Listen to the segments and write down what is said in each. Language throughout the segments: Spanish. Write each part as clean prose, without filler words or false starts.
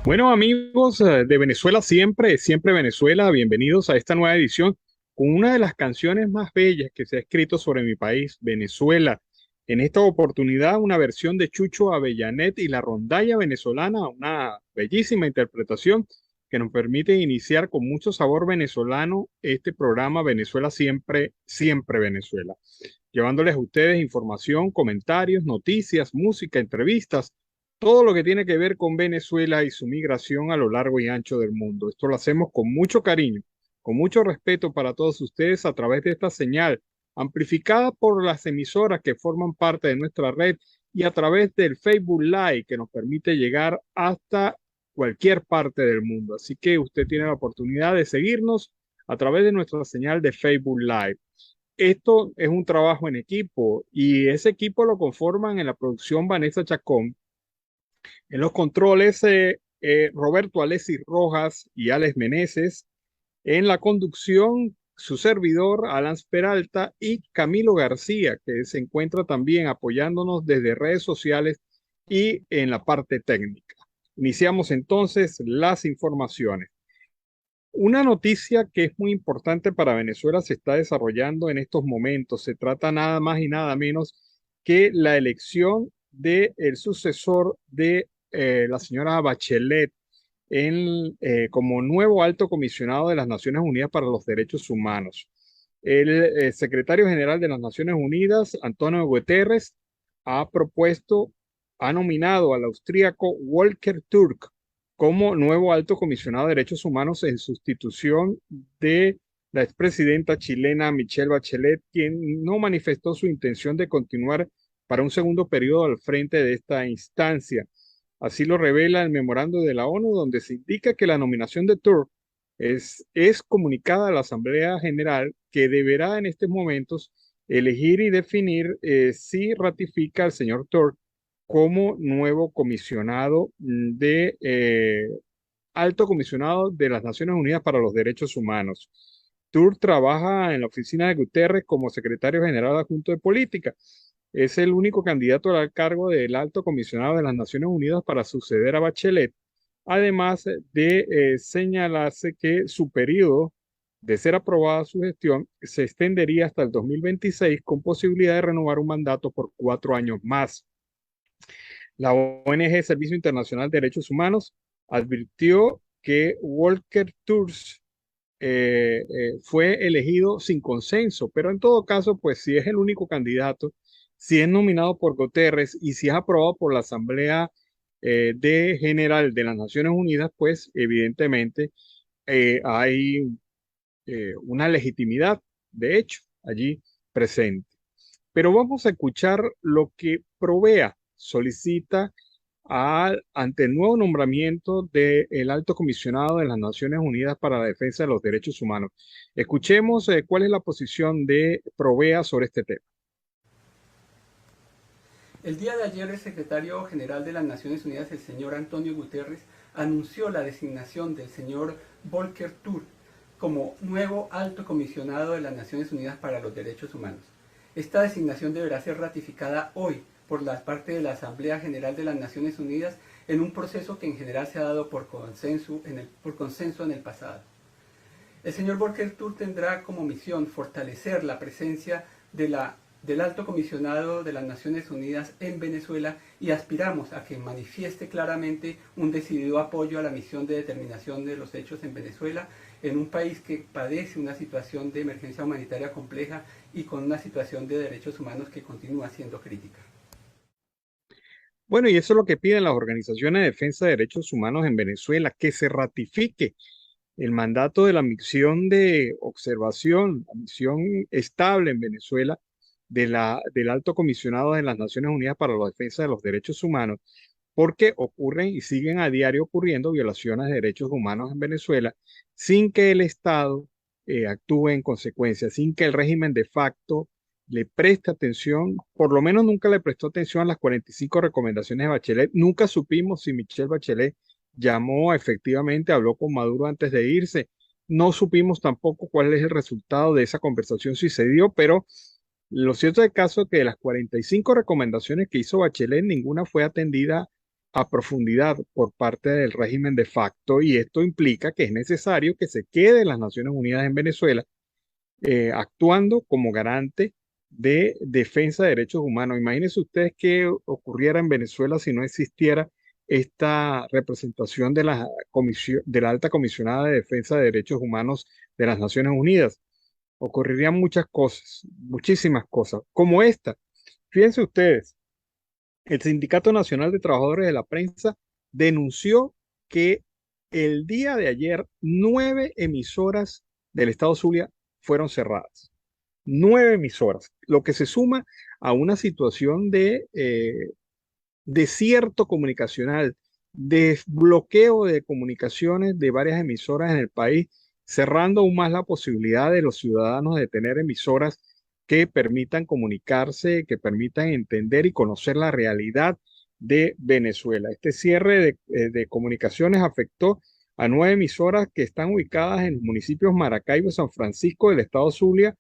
Bueno, amigos de Venezuela siempre, siempre Venezuela, bienvenidos a esta nueva edición con una de las canciones más bellas que se ha escrito sobre mi país, Venezuela. En esta oportunidad, una versión de Chucho Avellanet y la rondalla venezolana, una bellísima interpretación que nos permite iniciar con mucho sabor venezolano este programa Venezuela siempre, siempre Venezuela, llevándoles a ustedes información, comentarios, noticias, música, entrevistas, todo lo que tiene que ver con Venezuela y su migración a lo largo y ancho del mundo. Esto lo hacemos con mucho cariño, con mucho respeto para todos ustedes a través de esta señal, amplificada por las emisoras que forman parte de nuestra red y a través del Facebook Live que nos permite llegar hasta cualquier parte del mundo. Así que usted tiene la oportunidad de seguirnos a través de nuestra señal de Facebook Live. Esto es un trabajo en equipo y ese equipo lo conforman en la producción Vanessa Chacón, en los controles Roberto Alessi Rojas y Alex Meneses, en la conducción su servidor Alan Peralta y Camilo García, que se encuentra también apoyándonos desde redes sociales y en la parte técnica. Iniciamos entonces las informaciones. Una noticia que es muy importante para Venezuela se está desarrollando en estos momentos. Se trata nada más y nada menos que la elección del sucesor de la señora Bachelet como nuevo alto comisionado de las Naciones Unidas para los Derechos Humanos. El secretario general de las Naciones Unidas, Antonio Guterres, ha propuesto, ha nominado al austríaco Volker Turk como nuevo alto comisionado de derechos humanos en sustitución de la expresidenta chilena Michelle Bachelet, quien no manifestó su intención de continuar para un segundo periodo al frente de esta instancia. Así lo revela el memorando de la ONU, donde se indica que la nominación de Turk es comunicada a la Asamblea General, que deberá en estos momentos elegir y definir si ratifica al señor Turk como nuevo comisionado alto comisionado de las Naciones Unidas para los Derechos Humanos. Turk trabaja en la oficina de Guterres como secretario general adjunto de política. Es el único candidato al cargo del alto comisionado de las Naciones Unidas para suceder a Bachelet, además de señalarse que su periodo de ser aprobada su gestión se extendería hasta el 2026 con posibilidad de renovar un mandato por 4 años más. La ONG Servicio Internacional de Derechos Humanos advirtió que Volker Turk fue elegido sin consenso, pero en todo caso, pues si es el único candidato, si es nominado por Guterres y si es aprobado por la Asamblea General de las Naciones Unidas, pues evidentemente hay una legitimidad, de hecho, allí presente. Pero vamos a escuchar lo que Provea solicita ante el nuevo nombramiento del alto comisionado de las Naciones Unidas para la Defensa de los Derechos Humanos. Escuchemos cuál es la posición de Provea sobre este tema. El día de ayer el secretario general de las Naciones Unidas, el señor Antonio Guterres, anunció la designación del señor Volker Turk como nuevo alto comisionado de las Naciones Unidas para los Derechos Humanos. Esta designación deberá ser ratificada hoy por la parte de la Asamblea General de las Naciones Unidas en un proceso que en general se ha dado por consenso en el pasado. El señor Volker Turk tendrá como misión fortalecer la presencia del alto comisionado de las Naciones Unidas en Venezuela y aspiramos a que manifieste claramente un decidido apoyo a la misión de determinación de los hechos en Venezuela, en un país que padece una situación de emergencia humanitaria compleja y con una situación de derechos humanos que continúa siendo crítica. Bueno, y eso es lo que piden las organizaciones de defensa de derechos humanos en Venezuela, que se ratifique el mandato de la misión de observación, la misión estable en Venezuela del alto comisionado de las Naciones Unidas para la Defensa de los Derechos Humanos, porque ocurren y siguen a diario ocurriendo violaciones de derechos humanos en Venezuela sin que el Estado actúe en consecuencia, sin que el régimen de facto le preste atención, por lo menos nunca le prestó atención a las 45 recomendaciones de Bachelet. Nunca supimos si Michelle Bachelet llamó efectivamente, habló con Maduro antes de irse. No supimos tampoco cuál es el resultado de esa conversación, si se dio, pero lo cierto del caso es que de las 45 recomendaciones que hizo Bachelet, ninguna fue atendida a profundidad por parte del régimen de facto y esto implica que es necesario que se quede las Naciones Unidas en Venezuela actuando como garante de defensa de derechos humanos. Imagínense ustedes qué ocurriera en Venezuela si no existiera esta representación de la de la alta comisionada de defensa de derechos humanos de las Naciones Unidas. Ocurrirían muchas cosas, muchísimas cosas, como esta. Fíjense ustedes, el Sindicato Nacional de Trabajadores de la Prensa denunció que el día de ayer 9 emisoras del estado Zulia fueron cerradas. 9 emisoras, lo que se suma a una situación de desierto comunicacional, de bloqueo de comunicaciones de varias emisoras en el país, cerrando aún más la posibilidad de los ciudadanos de tener emisoras que permitan comunicarse, que permitan entender y conocer la realidad de Venezuela. Este cierre de comunicaciones afectó a 9 emisoras que están ubicadas en los municipios Maracaibo y San Francisco del estado Zulia,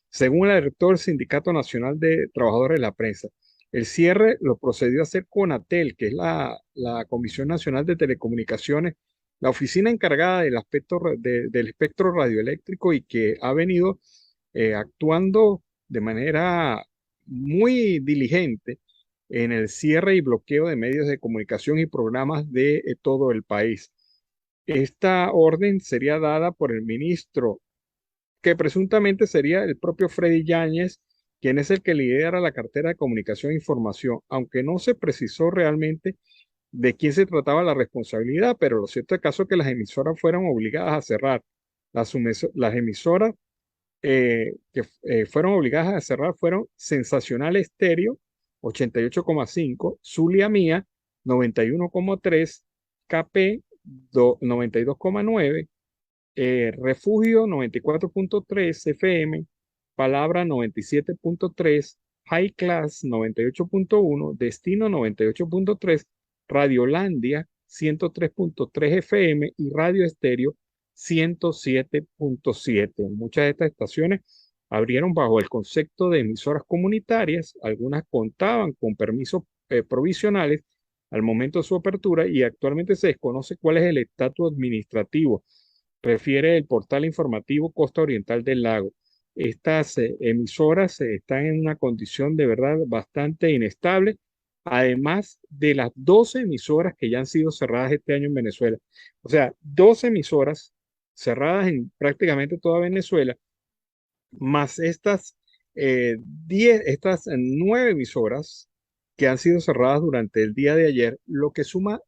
según el director del Sindicato Nacional de Trabajadores de la Prensa. El cierre lo procedió a hacer CONATEL, que es la Comisión Nacional de Telecomunicaciones, la oficina encargada del espectro radioeléctrico y que ha venido actuando de manera muy diligente en el cierre y bloqueo de medios de comunicación y programas de todo el país. Esta orden sería dada por el ministro, que presuntamente sería el propio Freddy Yáñez, quien es el que lidera la cartera de comunicación e información, aunque no se precisó realmente de quién se trataba la responsabilidad, pero lo cierto es que las emisoras fueron obligadas a cerrar. Las emisoras que fueron obligadas a cerrar fueron Sensacional Estéreo, 88,5, Zulia Mía, 91,3, KP, 92,9, Refugio 94,3 FM, Palabra 97,3, High Class 98,1, Destino 98,3, Radiolandia 103,3 FM y Radio Estéreo 107,7. Muchas de estas estaciones abrieron bajo el concepto de emisoras comunitarias, algunas contaban con permisos provisionales al momento de su apertura y actualmente se desconoce cuál es el estatus administrativo, refiere el portal informativo Costa Oriental del Lago. Estas emisoras están en una condición de verdad bastante inestable, además de las 12 emisoras que ya han sido cerradas este año en Venezuela. O sea, 12 emisoras cerradas en prácticamente toda Venezuela, más estas 9 emisoras que han sido cerradas durante el día de ayer, lo que suma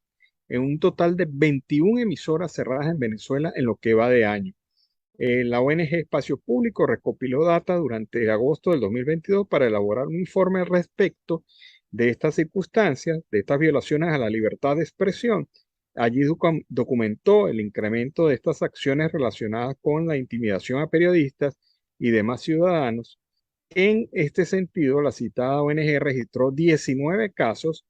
en un total de 21 emisoras cerradas en Venezuela en lo que va de año. La ONG Espacio Público recopiló data durante agosto del 2022 para elaborar un informe al respecto de estas circunstancias, de estas violaciones a la libertad de expresión. Allí documentó el incremento de estas acciones relacionadas con la intimidación a periodistas y demás ciudadanos. En este sentido, la citada ONG registró 19 casos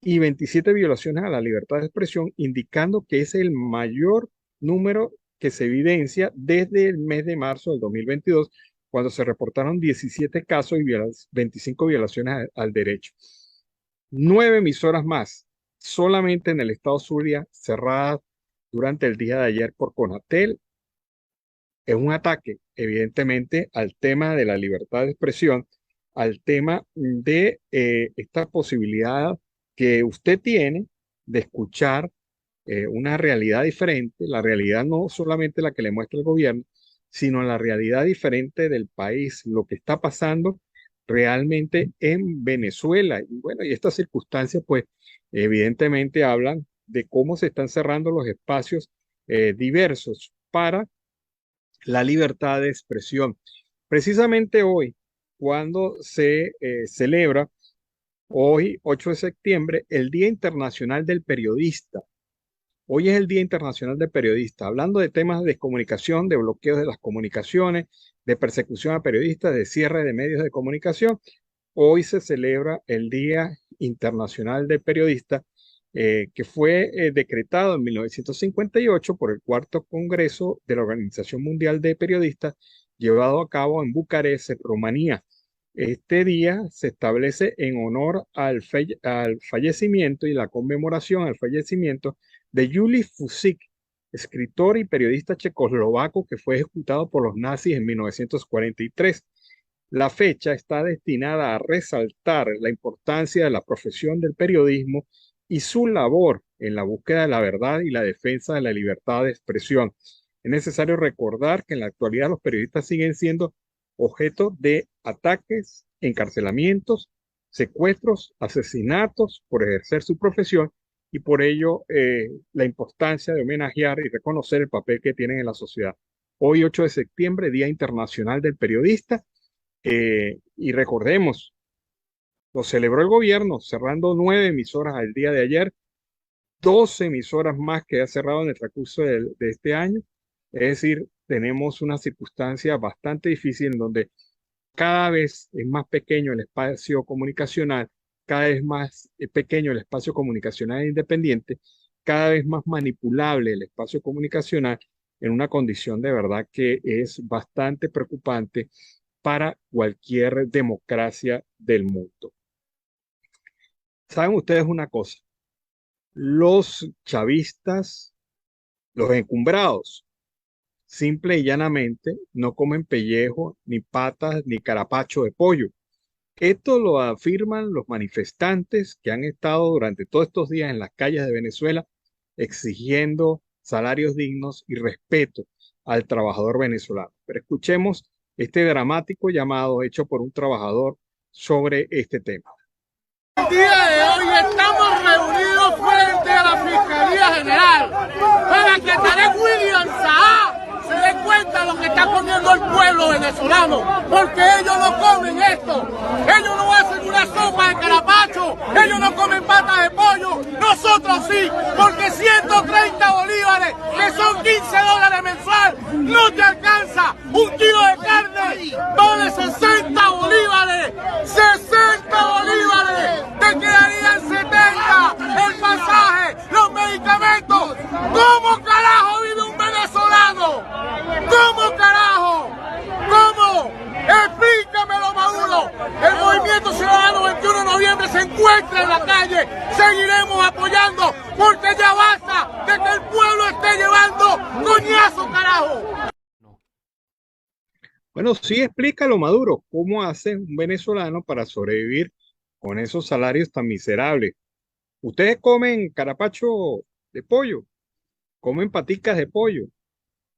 y 27 violaciones a la libertad de expresión, indicando que es el mayor número que se evidencia desde el mes de marzo del 2022, cuando se reportaron 17 casos y 25 violaciones al derecho. 9 emisoras más, solamente en el estado Zulia, cerradas durante el día de ayer por CONATEL. Es un ataque, evidentemente, al tema de la libertad de expresión, al tema de esta posibilidad que usted tiene de escuchar una realidad diferente, la realidad no solamente la que le muestra el gobierno, sino la realidad diferente del país, lo que está pasando realmente en Venezuela. Y bueno, y estas circunstancias, pues, evidentemente hablan de cómo se están cerrando los espacios diversos para la libertad de expresión. Precisamente hoy, cuando se celebra, hoy, 8 de septiembre, el Día Internacional del Periodista. Hoy es el Día Internacional del Periodista, hablando de temas de comunicación, de bloqueos de las comunicaciones, de persecución a periodistas, de cierre de medios de comunicación. Hoy se celebra el Día Internacional del Periodista, que fue decretado en 1958 por el Cuarto Congreso de la Organización Mundial de Periodistas, llevado a cabo en Bucarest, Rumanía. Este día se establece en honor al fallecimiento y la conmemoración al fallecimiento de Juli Fusik, escritor y periodista checoslovaco que fue ejecutado por los nazis en 1943. La fecha está destinada a resaltar la importancia de la profesión del periodismo y su labor en la búsqueda de la verdad y la defensa de la libertad de expresión. Es necesario recordar que en la actualidad los periodistas siguen siendo objeto de ataques, encarcelamientos, secuestros, asesinatos por ejercer su profesión y por ello la importancia de homenajear y reconocer el papel que tienen en la sociedad. Hoy, 8 de septiembre, Día Internacional del Periodista, y recordemos, lo celebró el gobierno cerrando 9 emisoras al día de ayer, 12 emisoras más que ha cerrado en el transcurso de este año. Es decir, tenemos una circunstancia bastante difícil en donde cada vez es más pequeño el espacio comunicacional, cada vez más pequeño el espacio comunicacional independiente, cada vez más manipulable el espacio comunicacional en una condición de verdad que es bastante preocupante para cualquier democracia del mundo. ¿Saben ustedes una cosa? Los chavistas, los encumbrados, simple y llanamente no comen pellejo, ni patas, ni carapacho de pollo. Esto lo afirman los manifestantes que han estado durante todos estos días en las calles de Venezuela exigiendo salarios dignos y respeto al trabajador venezolano. Pero escuchemos este dramático llamado hecho por un trabajador sobre este tema. El día de hoy estamos reunidos frente a la Fiscalía General para que Tarek William Saab se dé cuenta de lo que está comiendo el pueblo venezolano, porque ellos no comen esto, ellos no hacen una sopa de carapacho, ellos no comen patas de pollo, nosotros sí, porque 130 bolívares, que son 15 dólares mensual, no te alcanza. Un kilo de carne vale 60 bolívares, 60 bolívares, te quedarían 70, el pasaje, los medicamentos. ¿Cómo carajo vive un venezolano? ¿Cómo carajo? ¿Cómo? Explícamelo, Maduro. El Movimiento Ciudadano 21 de noviembre se encuentra en la calle. Seguiremos apoyando porque ya basta de que el pueblo esté llevando coñazo, carajo. Bueno, sí, explícalo, Maduro, ¿cómo hace un venezolano para sobrevivir con esos salarios tan miserables? Ustedes comen carapacho de pollo, comen paticas de pollo,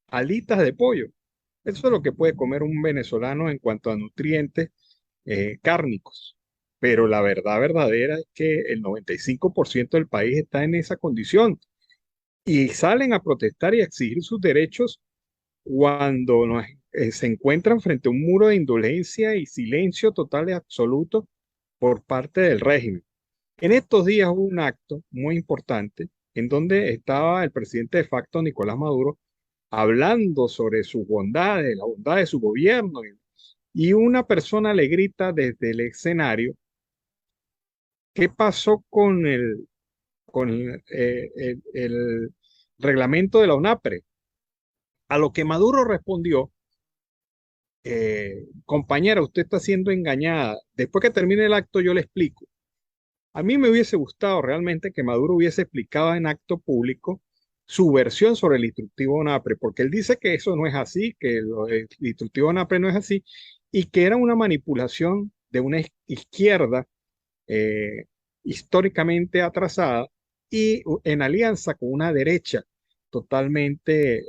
alitas de pollo. Eso es lo que puede comer un venezolano en cuanto a nutrientes cárnicos. Pero la verdad verdadera es que el 95% del país está en esa condición y salen a protestar y a exigir sus derechos cuando se encuentran frente a un muro de indolencia y silencio total y absoluto por parte del régimen. En estos días hubo un acto muy importante en donde estaba el presidente de facto, Nicolás Maduro, hablando sobre sus bondades, la bondad de su gobierno, y una persona le grita desde el escenario, ¿qué pasó con el reglamento de la UNAPRE? A lo que Maduro respondió, compañera, usted está siendo engañada. Después que termine el acto, yo le explico. A mí me hubiese gustado realmente que Maduro hubiese explicado en acto público su versión sobre el instructivo ONAPRE, porque él dice que eso no es así, que el instructivo ONAPRE no es así, y que era una manipulación de una izquierda eh, históricamente atrasada y en alianza con una derecha totalmente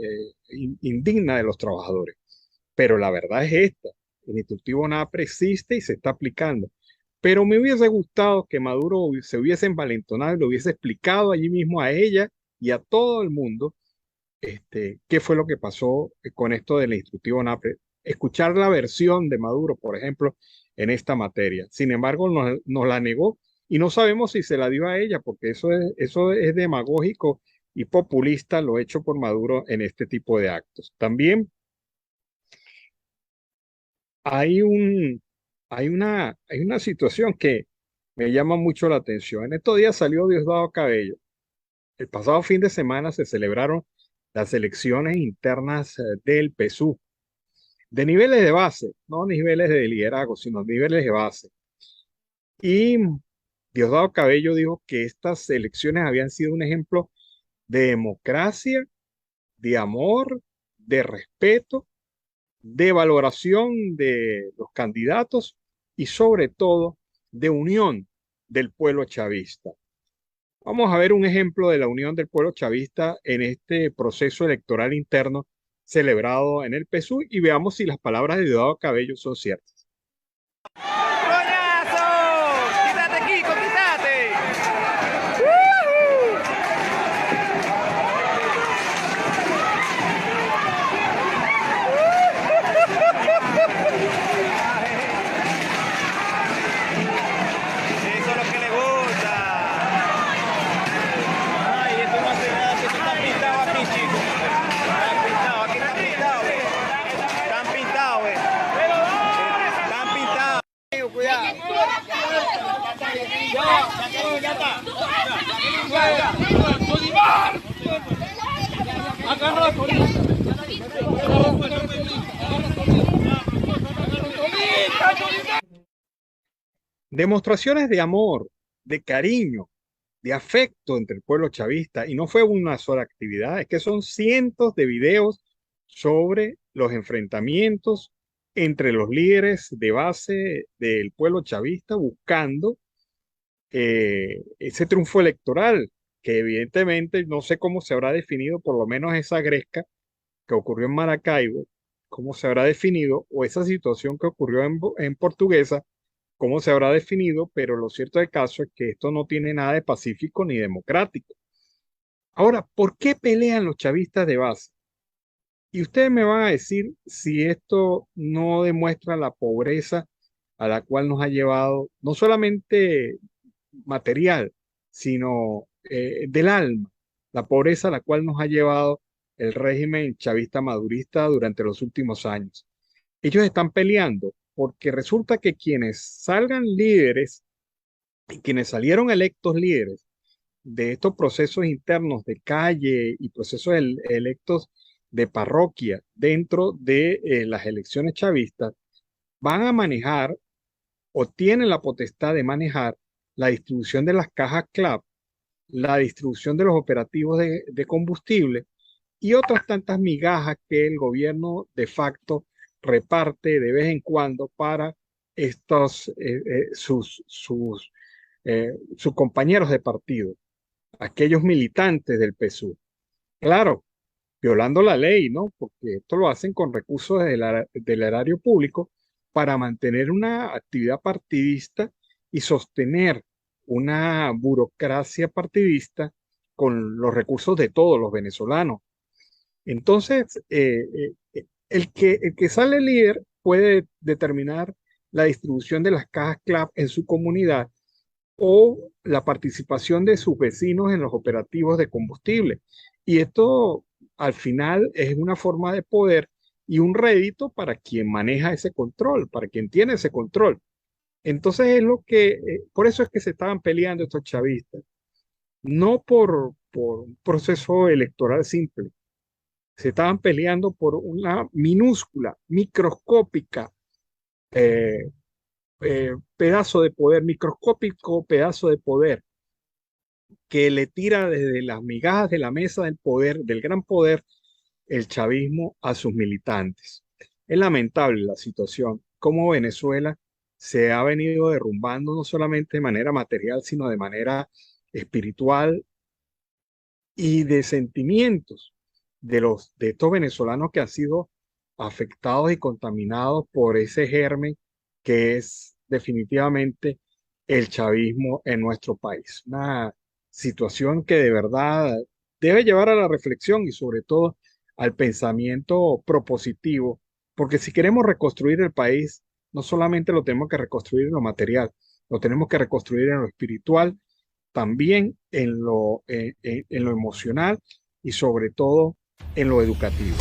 indigna de los trabajadores. Pero la verdad es esta, el instructivo NAPRE existe y se está aplicando. Pero me hubiese gustado que Maduro se hubiese envalentonado y lo hubiese explicado allí mismo a ella y a todo el mundo qué fue lo que pasó con esto del instructivo NAPRE. Escuchar la versión de Maduro, por ejemplo, en esta materia. Sin embargo, nos la negó y no sabemos si se la dio a ella, porque eso es demagógico y populista lo hecho por Maduro en este tipo de actos. También hay una situación que me llama mucho la atención. En estos días salió Diosdado Cabello. El pasado fin de semana se celebraron las elecciones internas del PSUV. de niveles de base, no niveles de liderazgo, sino niveles de base. Y Diosdado Cabello dijo que estas elecciones habían sido un ejemplo de democracia, de amor, de respeto, de valoración de los candidatos y sobre todo de unión del pueblo chavista. Vamos a ver un ejemplo de la unión del pueblo chavista en este proceso electoral interno celebrado en el PSUV y veamos si las palabras de Diosdado Cabello son ciertas. ¡Coñazo! ¡Quítate, Kiko, quítate! Eso es lo que le gusta. Ay, esto no hace nada, que esto está pintado aquí, chicos. Está pintado, aquí está pintado. Están pintados, Están pintados. Cuidado. Ya está. Demostraciones de amor, de cariño, de afecto entre el pueblo chavista, y no fue una sola actividad, es que son cientos de videos sobre los enfrentamientos entre los líderes de base del pueblo chavista buscando ese triunfo electoral, que evidentemente no sé cómo se habrá definido, por lo menos esa gresca que ocurrió en Maracaibo, cómo se habrá definido, o esa situación que ocurrió en Portuguesa, cómo se habrá definido, pero lo cierto del caso es que esto no tiene nada de pacífico ni democrático. Ahora, ¿por qué pelean los chavistas de base? Y ustedes me van a decir si esto no demuestra la pobreza a la cual nos ha llevado, no solamente material, sino del alma, la pobreza a la cual nos ha llevado el régimen chavista madurista durante los últimos años. Ellos están peleando porque resulta que quienes salgan líderes y quienes salieron electos líderes de estos procesos internos de calle y procesos electos de parroquia dentro de las elecciones chavistas, van a manejar o tienen la potestad de manejar la distribución de las cajas CLAP, la distribución de los operativos de combustible y otras tantas migajas que el gobierno de facto reparte de vez en cuando para sus compañeros de partido, aquellos militantes del PSUV. Claro, violando la ley, ¿no? Porque esto lo hacen con recursos del erario público para mantener una actividad partidista y sostener una burocracia partidista con los recursos de todos los venezolanos. Entonces, el que sale líder puede determinar la distribución de las cajas CLAP en su comunidad o la participación de sus vecinos en los operativos de combustible. Y esto al final es una forma de poder y un rédito para quien maneja ese control, para quien tiene ese control. Entonces es lo que, por eso es que se estaban peleando estos chavistas, no por un proceso electoral simple, se estaban peleando por una minúscula, microscópica pedazo de poder, microscópico pedazo de poder que le tira desde las migajas de la mesa del poder, del gran poder, el chavismo a sus militantes. Es lamentable la situación, cómo Venezuela se ha venido derrumbando no solamente de manera material, sino de manera espiritual y de sentimientos de estos venezolanos que han sido afectados y contaminados por ese germen que es definitivamente el chavismo en nuestro país. Una situación que de verdad debe llevar a la reflexión y sobre todo al pensamiento propositivo, porque si queremos reconstruir el país, no solamente lo tenemos que reconstruir en lo material, lo tenemos que reconstruir en lo espiritual, también en lo emocional y sobre todo en lo educativo.